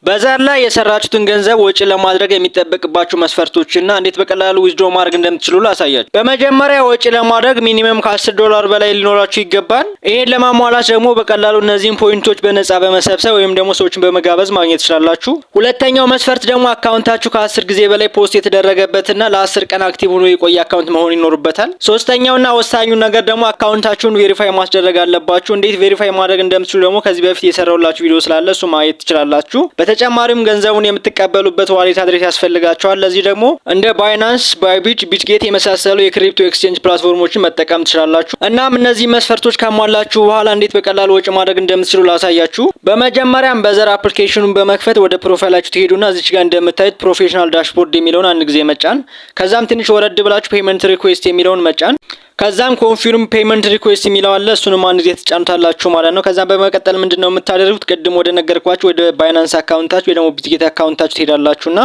በዘር ላይ የሰራችሁትን ገንዘብ ወጪ ለማድረግ የሚጠበቅባችሁ መስፈርቶችና እንዴት በቀላሉ ዊዝድሮ ማድረግ እንደምትችሉ ላሳያችሁ። በመጀመሪያ ወጪ ለማድረግ ሚኒመም ከ$10 በላይ ሊኖራችሁ ይገባል። ይሄን ለማሟላት ደግሞ በቀላሉ እነዚህን ፖይንቶች በነፃ በመሰብሰብ ወይም ደግሞ ሰዎችን በመጋበዝ ማግኘት ትችላላችሁ። ሁለተኛው መስፈርት ደግሞ አካውንታችሁ ከ10 ጊዜ በላይ ፖስት የተደረገበትና ለ10 ቀን አክቲቭ ሆኖ የቆየ አካውንት መሆን ይኖርበታል። ሶስተኛውና ወሳኙ ነገር ደግሞ አካውንታችሁን ቬሪፋይ ማስደረግ አለባችሁ። እንዴት ቬሪፋይ ማድረግ እንደምትችሉ ደግሞ ከዚህ በፊት የሰራሁላችሁ ቪዲዮ ስላለ እሱ ማየት ትችላላችሁ። በተጨማሪም ገንዘቡን የምትቀበሉበት ዋሌት አድሬስ ያስፈልጋቸዋል። ለዚህ ደግሞ እንደ ባይናንስ፣ ባይቢት፣ ቢትጌት የመሳሰሉ የክሪፕቶ ኤክስቼንጅ ፕላትፎርሞችን መጠቀም ትችላላችሁ። እናም እነዚህ መስፈርቶች ካሟላችሁ በኋላ እንዴት በቀላሉ ወጪ ማድረግ እንደምትችሉ ላሳያችሁ። በመጀመሪያም በዘር አፕሊኬሽኑን በመክፈት ወደ ፕሮፋይላችሁ ትሄዱና እዚች ጋር እንደምታዩት ፕሮፌሽናል ዳሽቦርድ የሚለውን አንድ ጊዜ መጫን፣ ከዛም ትንሽ ወረድ ብላችሁ ፔመንት ሪኩዌስት የሚለውን መጫን፣ ከዛም ኮንፊርም ፔመንት ሪኩዌስት የሚለው አለ። እሱንም አንድ ጊዜ ትጫኑታላችሁ ማለት ነው። ከዛም በመቀጠል ምንድነው የምታደርጉት? ቅድም ወደ ነገርኳችሁ ወደ ባይናንስ አካውንታችሁ ወይ ደግሞ ቢትጌት አካውንታችሁ ትሄዳላችሁና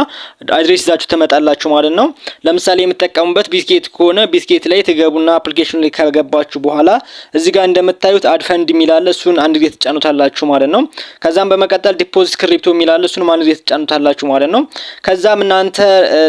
አድሬስ ይዛችሁ ትመጣላችሁ ማለት ነው። ለምሳሌ የምትጠቀሙበት ቢትጌት ከሆነ ቢትጌት ላይ ትገቡና አፕሊኬሽኑ ላይ ከገባችሁ በኋላ እዚህ ጋር እንደምታዩት አድ ፈንድ የሚል አለ። እሱን አንድ ጊዜ ትጫኑታላችሁ ማለት ነው። ከዛም በመቀጠል ዲፖዚት ክሪፕቶ የሚል አለ። እሱንም አንድ ጊዜ ትጫኑታላችሁ ማለት ነው። ከዛም እናንተ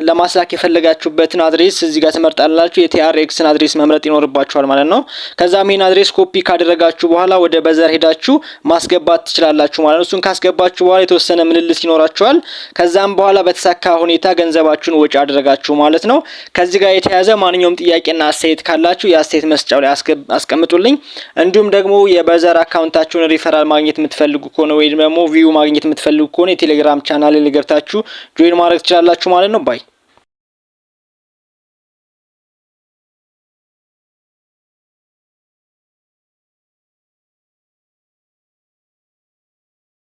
ለማስላክ የፈለጋችሁበትን አድሬስ እዚህ ጋር ትመርጣላችሁ። የቲአርኤክስን አድሬስ መምረጥ ይኖርባችኋል ማለት ነው። ከዛም ይሄን አድሬስ ኮፒ ካደረጋችሁ በኋላ ወደ በዘር ሄዳችሁ ማስገባት ትችላላችሁ ማለት ነው። እሱን ካስገባችሁ በኋላ የተወሰነ ምልልስ ይኖራችኋል። ከዛም በኋላ በተሳካ ሁኔታ ገንዘባችሁን ወጪ አድርጋችሁ ማለት ነው። ከዚህ ጋር የተያዘ ማንኛውም ጥያቄና አስተያየት ካላችሁ የአስተያየት መስጫው ላይ አስቀምጡልኝ። እንዲሁም ደግሞ የበዘር አካውንታችሁን ሪፈራል ማግኘት የምትፈልጉ ከሆነ ወይ ደግሞ ቪው ማግኘት የምትፈልጉ ከሆነ የቴሌግራም ቻናል ላይ ገብታችሁ ጆይን ማድረግ ትችላላችሁ ማለት ነው። ባይ